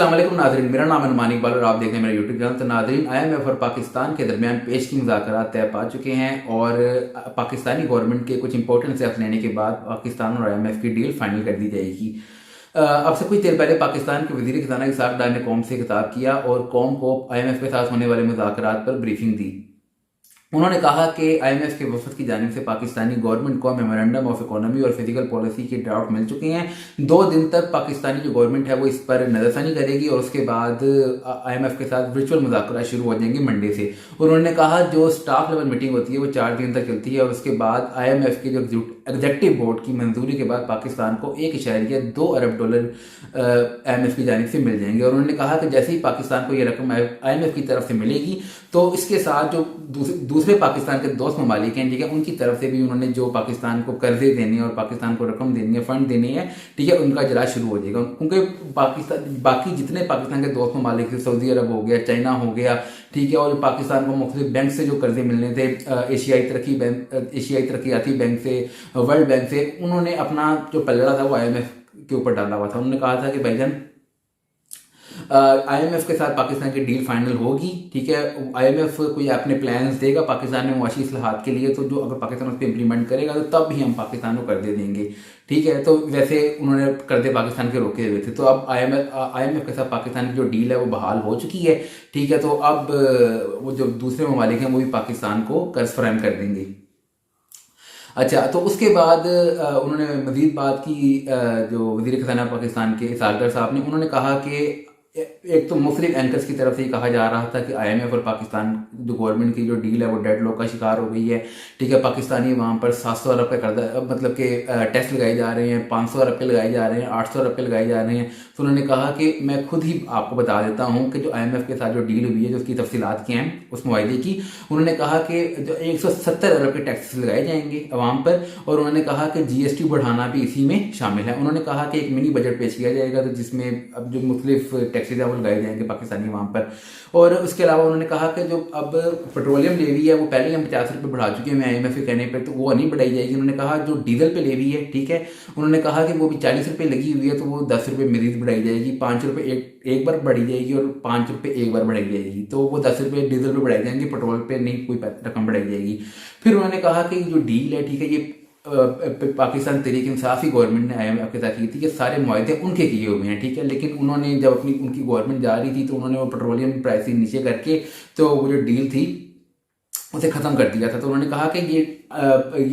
अस्सलाम वालेकुम नाज़रीन, मेरा नाम है नुमान इकबाल और आप देख रहे हैं मेरा यूट्यूब चैनल। तो नाज़रीन, IMF और पाकिस्तान के दरमियान पेश की मुज़ाकरात तय पा चुके हैं और पाकिस्तानी गवर्नमेंट के कुछ इंपॉर्टेंट स्टेप्स लेने के बाद पाकिस्तान और IMF की डील फाइनल कर दी जाएगी। अब से कुछ देर पहले पाकिस्तान के वज़ीर ख़ज़ाना इसहाक़ डार ने कौम से खिताब किया और कौम को IMF के साथ होने वाले मुज़ाकरात पर ब्रीफिंग दी। उन्होंने कहा कि IMF के वफद की जानिब से पाकिस्तानी गवर्नमेंट को मेमोरेंडम ऑफ इकोनॉमी और फिजिकल पॉलिसी के ड्राफ्ट मिल चुके हैं। 2 दिन तक पाकिस्तानी जो गवर्नमेंट है वो इस पर नज़रसानी करेगी और उसके बाद IMF के साथ वर्चुअल मुज़ाकरात शुरू हो जाएंगे मंडे से। उन्होंने कहा जो स्टाफ लेवल मीटिंग होती है वो 4 दिन तक चलती है और उसके बाद IMF के जो एग्जेक्टिव बोर्ड की मंजूरी के बाद पाकिस्तान को $1.2 अरब IMF की जानिब से मिल जाएंगे। और उन्होंने कहा कि जैसे ही पाकिस्तान को ये रकम IMF की तरफ से मिलेगी तो इसके साथ जो दूसरे पाकिस्तान के दोस्त ममालिक हैं, ठीक है, उनकी तरफ से भी उन्होंने जो पाकिस्तान को कर्जे देने और पाकिस्तान को रकम देनी है, फंड देने हैं, ठीक है, उनका इजलास शुरू हो जाएगा। क्योंकि पाकिस्तान बाकी जितने पाकिस्तान के दोस्त ममालिक थे, सऊदी अरब हो गया, चाइना हो गया, ठीक है, और पाकिस्तान को मुख्तलिफ बैंक से जो कर्जे मिलने थे, एशियाई तरक्याती बैंक से, वर्ल्ड बैंक से, उन्होंने अपना जो पलड़ा था वो IMF के ऊपर डाला हुआ था। उन्होंने कहा था कि भाईजान IMF के साथ पाकिस्तान की डील फाइनल होगी, ठीक है, IMF कोई अपने प्लान्स देगा पाकिस्तान में मुआशी इस्लाहात के लिए, तो जो अगर पाकिस्तान उस पर इम्प्लीमेंट करेगा तो तब भी हम पाकिस्तान को कर्जे देंगे, ठीक है। तो वैसे उन्होंने कर्जे पाकिस्तान के रोके हुए थे, तो अब IMF के साथ पाकिस्तान की जो डील है वो बहाल हो चुकी है, ठीक है। तो अब वो जो दूसरे ममालिक हैं वो भी पाकिस्तान को कर्ज फराहम कर देंगे। अच्छा, तो उसके बाद उन्होंने मजीद बात की, जो वज़ीर ख़ज़ाना पाकिस्तान के इसहाक़ डार साहब ने, उन्होंने कहा कि एक तो मुख्तलिफ एंकर्स की तरफ से ये कहा जा रहा था कि IMF और पाकिस्तान जो गवर्नमेंट की जो डील है वो डेडलॉक का शिकार हो गई है, ठीक है। पाकिस्तानी वहाँ पर 700 अरब का कर्जा, मतलब कि टेस्ट लगाए जा रहे हैं, 500 अरब के लगाए जा रहे हैं, 800 अरब के लगाए जा रहे हैं। तो उन्होंने कहा कि मैं खुद ही आपको बता देता हूँ कि जो IMF के साथ जो डील हुई है, जो उसकी तफसीलात क्या हैं उस मुआहदे की, उन्होंने कहा कि जो 170 अरब के टैक्सेस लगाए जाएंगे अवाम पर, और उन्होंने कहा कि GST बढ़ाना भी इसी में शामिल है। उन्होंने कहा कि एक मिनी बजट पेश किया जाएगा तो जिसमें अब जो मुख्तलिफ टैक्सेस हैं वो लगाए जाएंगे पाकिस्तानी अवाम पर। और उसके अलावा उन्होंने कहा कि जो अब पेट्रोलियम लेवी है वो पहले हम 50 रुपये बढ़ा चुके हैं IMF के कहने पर, तो वो नहीं बढ़ाई जाएगी। उन्होंने कहा जो डीजल पे लेवी है, ठीक है, उन्होंने कहा कि वो भी 40 रुपये लगी हुई है, तो वो 10 रुपये मजीद बढ़ाई जाएगी, 5 रुपये एक बार बढ़ी जाएगी और 5 रुपये एक बार बढ़ाई जाएगी। तो वो 10 रुपये डीजल पे बढ़ाई जाएंगे, पेट्रोल पे नहीं कोई रकम बढ़ाई जाएगी। फिर उन्होंने कहा कि जो डील है, ठीक है, ये पाकिस्तान तहरीक इंसाफ गवर्नमेंट ने IMF के साथ की थी कि सारे मुआहदे उनके किए हुए हैं, ठीक है। लेकिन उन्होंने जब उनकी गवर्नमेंट जा रही थी तो उन्होंने वो पेट्रोलियम प्राइसेस नीचे करके तो वो जो डील थी उसे ख़त्म कर दिया था। तो उन्होंने कहा कि ये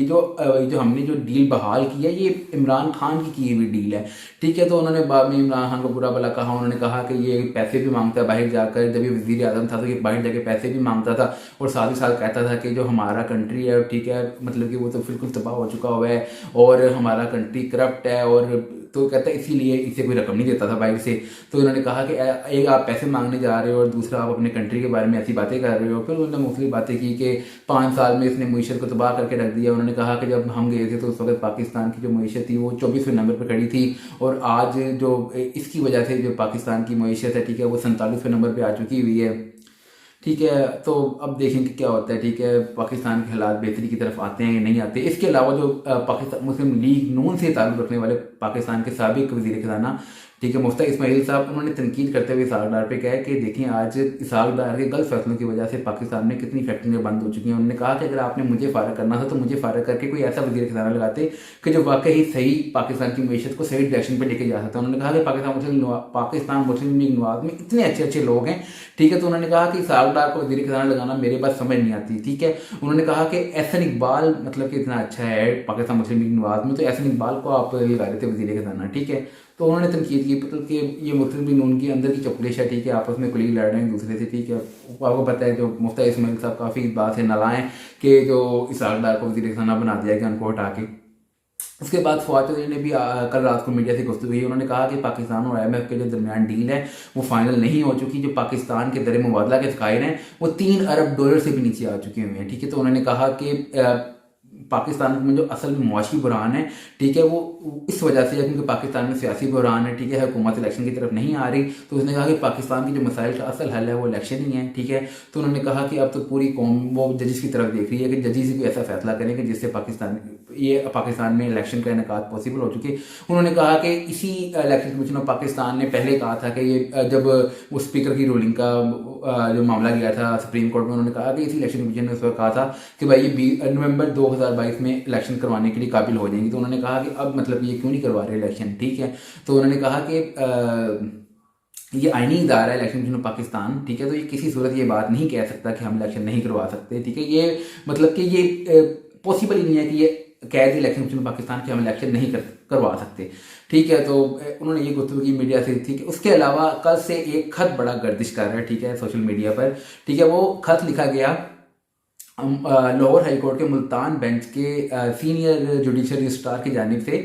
जो हमने जो डील बहाल की है ये इमरान खान की हुई डील है, ठीक है। तो उन्होंने बाद में इमरान खान को बुरा भला कहा। उन्होंने कहा कि ये पैसे भी मांगता है बाहर जाकर, जब ये वज़ीर आज़म था तो ये बाहर जाकर पैसे भी मांगता था और साथ ही साथ कहता था कि जो हमारा कंट्री है, ठीक है, मतलब कि वो तो बिल्कुल तबाह हो चुका हुआ है और हमारा कंट्री करप्ट है, और तो कहता है इसीलिए इसे कोई रकम नहीं देता था बाहर से। तो उन्होंने कहा कि एक आप पैसे मांगने जा रहे हो और दूसरा आप अपने कंट्री के बारे में ऐसी बातें कर रहे हो। फिर उन्होंने मुख्तलिफ बातें की कि 5 साल में इसने मीशत को तबाह करके रख दिया। उन्होंने कहा कि जब हम गए थे तो उस वक्त पाकिस्तान की जो मीशत थी वो 24वें नंबर पर खड़ी थी और आज जो इसकी वजह से जो पाकिस्तान की मीशत है, ठीक है, वो 47वें नंबर पर आ चुकी हुई है, ठीक है। तो अब देखेंगे क्या होता है, ठीक है, पाकिस्तान के हालात बेहतरी की तरफ आते हैं या नहीं आते। इसके अलावा जो पाकिस्तान मुस्लिम लीग नून से ताल्लुक़ रखने वाले पाकिस्तान के साबिक वज़ीर ख़ज़ाना, ठीक है, मुफ्ती इस्माइल साहब, उन्होंने तनकीद करते हुए इसहाक़ डार पे कहा कि देखिए आज इसहाक़ डार के गलत फैसलों की वजह से पाकिस्तान में कितनी फैक्ट्रियाँ बंद हो चुकी हैं। उन्होंने कहा कि अगर आपने मुझे फ़ारग करना था तो मुझे फ़ारग करके कोई ऐसा वज़ीर ख़ज़ाना लगाते कि जो वाकई सही पाकिस्तान की मीशत को सही डायरेक्शन पर लेके जा सकता है। उन्होंने कहा कि पाकिस्तान मुस्लिम लीग नवाज में इतने अच्छे अच्छे लोग हैं, ठीक है। तो उन्होंने कहा कि इसहाक़ डार को वज़ीर ख़ज़ाना लगाना मेरे पास समझ नहीं आती, ठीक है। उन्होंने कहा कि एहसन इकबाल मतलब कि इतना अच्छा है पाकिस्तान मुस्लिम लीग नवाज में, तो एहसन इकबाल को आप लगा रहे थे वज़ीर ख़ज़ाना, ठीक है। तो उन्होंने तनकीद की, मतलब कि ये मुस्लिम लीग नून की अंदर की चपलिश है, ठीक है, आपस में कुली लड़ रहे हैं दूसरे से, ठीक है। आपको पता है जो मुफ्ती इस्माइल साहब काफ़ी इस बात से नालायक कि जो इसहाक़ डार को वज़ीर ख़ज़ाना बना दिया गया उनको हटा के। उसके बाद फवाद चौधरी ने भी कल रात को मीडिया से गुफ्तगू की। उन्होंने कहा कि पाकिस्तान और IMF के जो दरमियान डील है वो फाइनल नहीं हो चुकी। जो पाकिस्तान के दर मुबादला के ज़खायर हैं वो $3 अरब से भी नीचे आ चुके हुए हैं, ठीक है। तो उन्होंने कहा कि पाकिस्तान में जो असल में मुआशी बुरहान है, ठीक है, वो इस वजह से है क्योंकि पाकिस्तान में सियासी बुरहान है, ठीक है, हुकूमत इलेक्शन की तरफ नहीं आ रही। तो उसने कहा कि पाकिस्तान की जो मसाइल का असल हल है वो इलेक्शन ही है, ठीक है। तो उन्होंने कहा कि अब तो पूरी कौम वो जजिस की तरफ देख रही है कि जजिस ही कोई ऐसा फैसला करें कि जिससे पाकिस्तान ये पाकिस्तान में इलेक्शन का इनेकाद पॉसिबल हो चुके। उन्होंने कहा कि इसी इलेक्शन कमीशन ऑफ पाकिस्तान ने पहले कहा था कि ये जब वो स्पीकर की रूलिंग का जो मामला गया था सुप्रीम कोर्ट में, उन्होंने कहा कि इसी इलेक्शन कमीशन ने उस वक्त कहा था कि भाई ये नवंबर 2022 में इलेक्शन करवाने के लिए काबिल हो जाएंगी। तो उन्होंने कहा कि अब मतलब ये क्यों नहीं करवा रहे इलेक्शन, ठीक है। तो उन्होंने कहा कि ये आईनी इदारा है इलेक्शन कमीशन ऑफ पाकिस्तान, ठीक है। तो ये किसी सूरत ये बात नहीं कह सकता कि हम इलेक्शन नहीं करवा सकते, ठीक है। ये मतलब कि ये पॉसिबल ही नहीं है कि ये कह दे इलेक्शन कमीशन ऑफ पाकिस्तान कि हम इलेक्शन नहीं करवा सकते, ठीक है। तो उन्होंने ये गुफ्तगू की मीडिया से थी कि उसके अलावा कल से एक खत बड़ा गर्दिश कर रहा है, ठीक है, सोशल मीडिया पर, ठीक है। वो खत लिखा गया लाहौर हाई कोर्ट के मुल्तान बेंच के सीनियर जुडिशल रजिस्ट्रार की जानिब से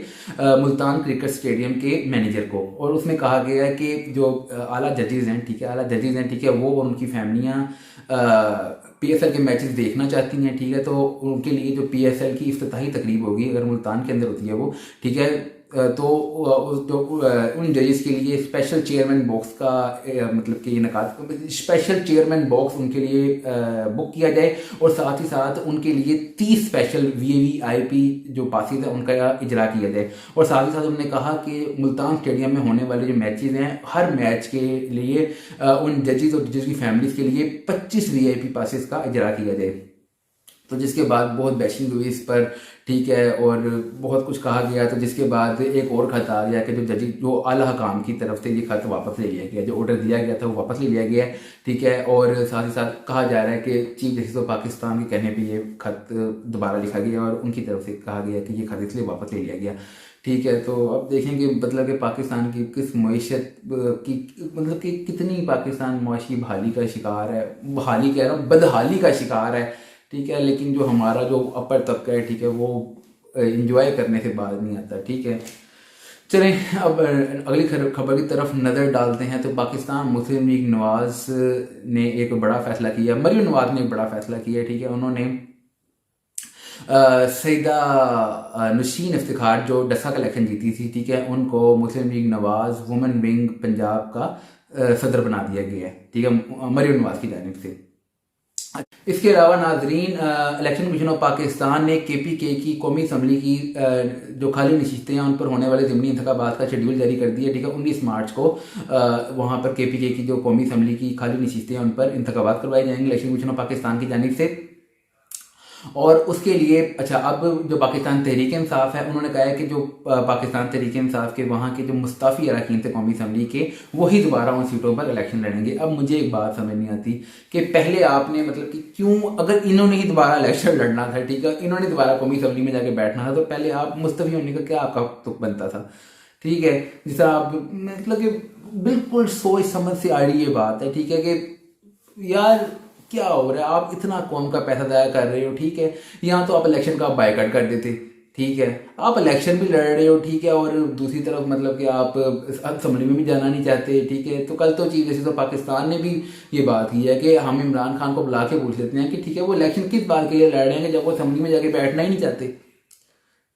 मुल्तान क्रिकेट स्टेडियम के मैनेजर को, और उसमें कहा गया है कि जो आला जजेज़ हैं, ठीक है, आला जजेज़ हैं, ठीक है, वो और उनकी फैमिलियाँ PSL के मैचेस देखना चाहती हैं, ठीक है। तो उनके लिए जो PSL की इफ्तिताही तकरीब होगी, अगर मुल्तान के अंदर होती है वो, ठीक है, तो उन जजेस के लिए स्पेशल चेयरमैन बॉक्स का मतलब कि इनकाद, स्पेशल चेयरमैन बॉक्स उनके लिए बुक किया जाए, और साथ ही साथ उनके लिए 30 स्पेशल VVIP जो पासिस है उनका इजरा किया जाए। और साथ ही साथ उन्होंने कहा कि मुल्तान स्टेडियम में होने वाले जो मैचेस हैं, हर मैच के लिए उन जजेस और जजेस की फैमिलीज के लिए 25 VIP पासिस का इजरा किया जाए। तो जिसके बाद बहुत बैशिंग हुई इस पर, ठीक है, और बहुत कुछ कहा गया। तो जिसके बाद एक और खत आ गया कि जो आला हकाम की तरफ से ये खत वापस ले लिया गया, जो ऑर्डर दिया गया था वो वापस ले लिया गया है, ठीक है। और साथ ही साथ कहा जा रहा है कि चीफ जस्टिस ऑफ पाकिस्तान के कहने पर ये खत दोबारा लिखा गया और उनकी तरफ से कहा गया कि ये खत इसलिए वापस ले लिया गया, ठीक है। तो अब देखेंगे मतलब कि पाकिस्तान की किस मईशत की, मतलब कि कितनी पाकिस्तान मुआशी बहाली का शिकार है, बहाली कह रहा हूँ, बदहाली का शिकार है, ठीक है। लेकिन जो हमारा जो अपर तबका है, ठीक है, वो इंजॉय करने से बाज नहीं आता, ठीक है। चलें अब अगली खबर की तरफ नज़र डालते हैं। तो पाकिस्तान मुस्लिम लीग नवाज ने एक बड़ा फैसला किया, मरियम नवाज ने एक बड़ा फैसला किया, ठीक है। उन्होंने सईदा नशीन इफ्तिखार जो डसा का इलेक्शन जीती थी, ठीक है, उनको मुस्लिम लीग नवाज वुमेन विंग पंजाब का सदर बना दिया गया है, ठीक है, मरियम नवाज की जानिब से। इसके अलावा नाजरीन, इलेक्शन कमीशन ऑफ पाकिस्तान ने KPK की कौमी असम्बली की जो खाली नशिस्तें हैं उन पर होने वाले ज़िमनी इंतखाबात का शेड्यूल जारी कर दिया, ठीक है। 19 मार्च को वहाँ पर KPK की जो कौमी असम्बली की खाली नशिस्तें हैं उन पर इंतखाबात करवाए जाएंगे इलेक्शन कमीशन ऑफ पाकिस्तान की जानिब से। और उसके लिए अच्छा, अब जो पाकिस्तान तहरीक इंसाफ है, उन्होंने कहा है कि जो पाकिस्तान तहरीक इंसाफ के वहाँ के जो मुस्ताफ़ी अरकान थे कौमी असम्बली के, वही दोबारा उन सीटों पर इलेक्शन लड़ेंगे। अब मुझे एक बात समझ नहीं आती कि पहले आपने मतलब कि क्यों, अगर इन्होंने ही दोबारा इलेक्शन लड़ना था, ठीक है, इन्होंने दोबारा कौमी असम्बली में जाके बैठना था, तो पहले आप मुस्तफ़ी होने का क्या आपका तुक बनता था, ठीक है। जिस तरह आप मतलब कि बिल्कुल सोच समझ से आ रही ये बात है, ठीक है, कि यार क्या हो रहा है, आप इतना कौम का पैसा ज़ाया कर रहे हो, ठीक है। यहाँ तो आप इलेक्शन का बायकॉट कर देते, ठीक है, आप इलेक्शन भी लड़ रहे हो, ठीक है, और दूसरी तरफ मतलब कि आप असम्बली में भी जाना नहीं चाहते, ठीक है। तो कल तो चीफ जस्टिस ऑफ पाकिस्तान ने भी ये बात की है कि हम इमरान खान को बुला के पूछ लेते हैं कि ठीक है वो इलेक्शन किस बात के लिए लड़ रहे हैं, जब वो असम्बली में जाके बैठना ही नहीं चाहते,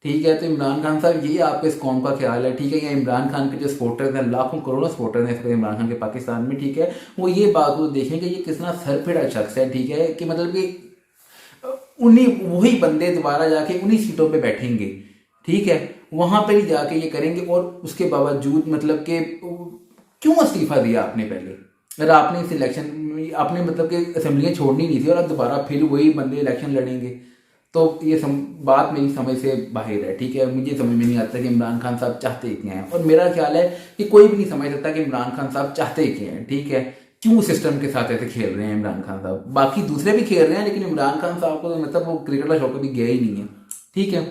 ठीक है। तो इमरान खान साहब, यही आपके इस कौम का ख्याल है, ठीक है। या इमरान खान के जो सपोर्टर्स हैं, लाखों करोड़ों सपोर्टर्स हैं इस वक्त इमरान खान के पाकिस्तान में, ठीक है, वो ये बात को देखें कि ये कितना सरफिड़ा शख्स है, ठीक है, कि मतलब कि उन्हीं वही बंदे दोबारा जाके उन्हीं सीटों पे बैठेंगे, ठीक है, वहां पर ही जाके ये करेंगे। और उसके बावजूद मतलब कि क्यों इस्तीफा दिया आपने पहले, अगर आपने इस इलेक्शन आपने मतलब कि असेंबलियाँ छोड़नी नहीं थी और अब दोबारा फिर वही बंदे इलेक्शन लड़ेंगे, तो ये बात मेरी समझ से बाहर है, ठीक है। मुझे समझ में नहीं आता कि इमरान खान साहब चाहते क्या हैं, और मेरा ख्याल है कि कोई भी नहीं समझ सकता कि इमरान खान साहब चाहते क्या हैं, ठीक है। क्यों सिस्टम के साथ ऐसे खेल रहे हैं इमरान खान साहब, बाकी दूसरे भी खेल रहे हैं, लेकिन इमरान खान साहब को तो मतलब वो क्रिकेट का शौक भी गया ही नहीं है, ठीक है।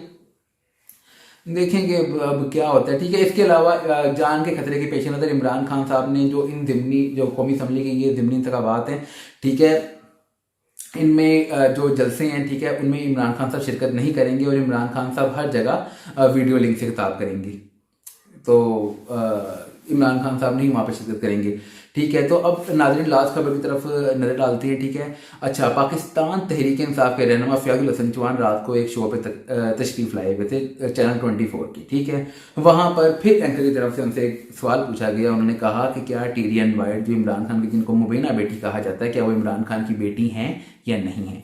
देखेंगे अब क्या होता है, ठीक है। इसके अलावा जान के खतरे के पेश नज़र इमरान खान साहब ने जो इन ज़िमनी जो कौमी असम्बली के ये ज़िमनी इंतखाबात हैं, ठीक है, इनमें जो जलसे हैं, ठीक है, उनमें इमरान खान साहब शिरकत नहीं करेंगे और इमरान खान साहब हर जगह वीडियो लिंक से खिताब करेंगे। तो इमरान खान साहब नहीं वहाँ पर शिरकत करेंगे, ठीक है। तो अब नाज़रीन लास्ट खबर की तरफ नज़र डालते हैं, ठीक है। अच्छा, पाकिस्तान तहरीक इंसाफ के रहनुमा फ़याज़ुल हसन चौहान रात को एक शो पे तशरीफ़ लाए हुए थे, चैनल 24 की, ठीक है। वहाँ पर फिर एंकर की तरफ से उनसे एक सवाल पूछा गया। उन्होंने कहा कि क्या टिरियन वाइट जो इमरान खान की जिनको मुबीना बेटी कहा जाता है, क्या वो इमरान खान की बेटी हैं या नहीं है,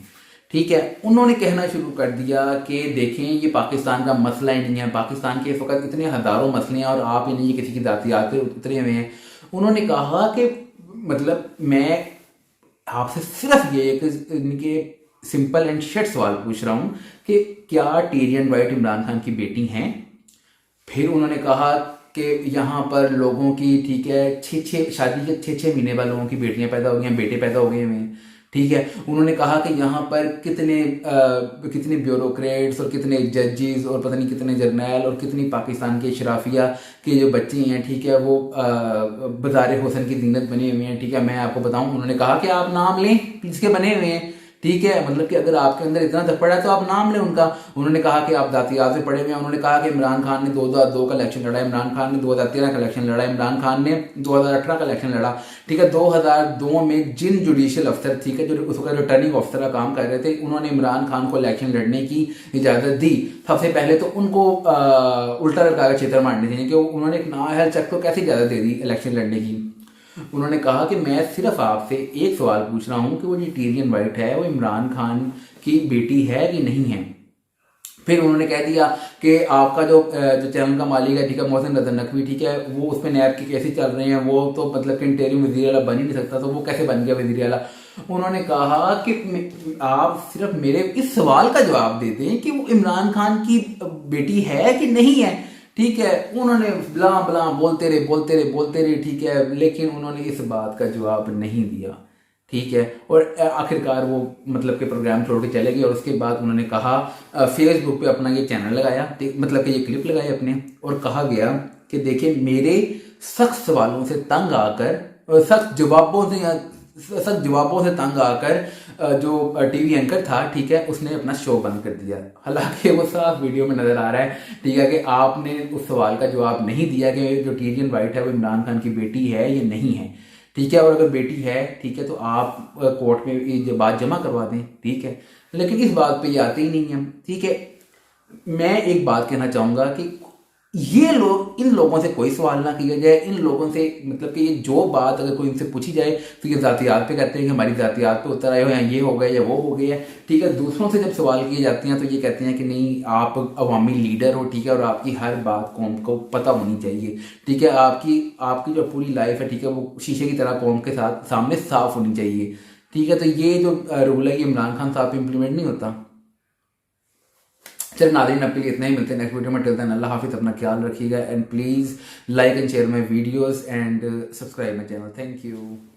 ठीक है। उन्होंने कहना शुरू कर दिया कि देखें ये पाकिस्तान का मसला ही नहीं है, पाकिस्तान के इस वक्त इतने हज़ारों मसले हैं और आप ही नहीं किसी की जातियात पे उतरे हुए हैं। उन्होंने कहा कि मतलब मैं आपसे सिर्फ ये एक इनके सिंपल एंड शॉर्ट सवाल पूछ रहा हूँ कि क्या टीरियन वाइट इमरान खान की बेटी हैं? फिर उन्होंने कहा कि यहाँ पर लोगों की, ठीक है, छः शादी के 6 महीने बाद लोगों की बेटियां पैदा हो गई हैं, बेटे पैदा हो गए हैं, ठीक है। उन्होंने कहा कि यहाँ पर कितने ब्यूरोक्रेट्स और कितने जजेस और पता नहीं कितने जर्नैल और कितनी पाकिस्तान के शराफिया के जो बच्चे हैं, ठीक है, वो बाज़ार हुसन की जीनत बने हुए हैं, ठीक है। मैं आपको बताऊं, उन्होंने कहा कि आप नाम लें किसके बने हुए हैं, ठीक है, मतलब कि अगर आपके अंदर इतना तक पड़ा है तो आप नाम लें उनका। उन्होंने कहा कि आप जातियात से पड़े हुए हैं। उन्होंने कहा कि इमरान खान ने 2002 का इलेक्शन लड़ा, इमरान खान ने 2013 का इलेक्शन लड़ा, इमरान खान ने 2018 का इलेक्शन लड़ा, ठीक है। 2002 में जिन जुडिशियल अफसर, ठीक है, जो उस वक्त रिटर्निंग अफसर का काम कर रहे थे, उन्होंने इमरान खान को इलेक्शन लड़ने की इजाज़त दी। सबसे पहले तो उनको उल्टा लटका के क्षेत्र मारने देने कि उन्होंने एक नाअहल शख्स को कैसे इजाज़त दे दी इलेक्शन लड़ने की। उन्होंने कहा कि मैं सिर्फ आपसे एक सवाल पूछ रहा हूं कि वो जो टीरियन वाइट है वो इमरान खान की बेटी है कि नहीं है। फिर उन्होंने कह दिया कि आपका जो चैनल का मालिक है, ठीक है, मोहसिन रज़ा नकवी, ठीक है, वो उसमें नैब की केसेस चल रहे हैं, वो तो मतलब कि इंटरिम वज़ीर आला बन ही नहीं सकता, तो वो कैसे बन गया वज़ीर आला। उन्होंने कहा कि आप सिर्फ मेरे इस सवाल का जवाब दे दें कि वो इमरान खान की बेटी है कि नहीं है, ठीक है। उन्होंने बला बला बोलते रहे, ठीक है, लेकिन उन्होंने इस बात का जवाब नहीं दिया, ठीक है। और आखिरकार वो मतलब के प्रोग्राम छोड़ के चले गए। और उसके बाद उन्होंने कहा, फेसबुक पे अपना ये चैनल लगाया, मतलब कि ये क्लिप लगाए अपने, और कहा गया कि देखिए मेरे सख्त सवालों से तंग आकर और सख्त जवाबों से तंग आकर जो टीवी एंकर था, ठीक है, उसने अपना शो बंद कर दिया। हालांकि वो साफ वीडियो में नजर आ रहा है, ठीक है, कि आपने उस सवाल का जवाब नहीं दिया कि जो टीरियन वाइट है वो इमरान खान की बेटी है या नहीं है, ठीक है। और अगर बेटी है, ठीक है, तो आप कोर्ट में ये बात जमा करवा दें, ठीक है। लेकिन इस बात पे ये आते ही नहीं है, ठीक है। मैं एक बात कहना चाहूंगा कि ये लोग, इन लोगों से कोई सवाल ना किया जाए, इन लोगों से मतलब कि ये जो बात अगर कोई इनसे पूछी जाए तो ये जातियात पे कहते हैं कि हमारी जातियात पे उतर आए हो, या ये हो गए या वो हो गए है, ठीक है। दूसरों से जब सवाल किए जाते हैं तो ये कहते हैं कि नहीं आप अवामी लीडर हो, ठीक है, और आपकी हर बात कौम को पता होनी चाहिए, ठीक है। आपकी जो पूरी लाइफ है, ठीक है, वो शीशे की तरह कौम के साथ सामने साफ होनी चाहिए, ठीक है। तो ये जो रूल है ये इमरान खान साहब इम्प्लीमेंट नहीं होता। चल नाज़रीन, अब के लिए इतना ही, मिलते हैं नेक्स्ट वीडियो में। टिल देन अल्लाह हाफिज़, अपना ख्याल रखिएगा and please like and share my videos and subscribe my channel. Thank you.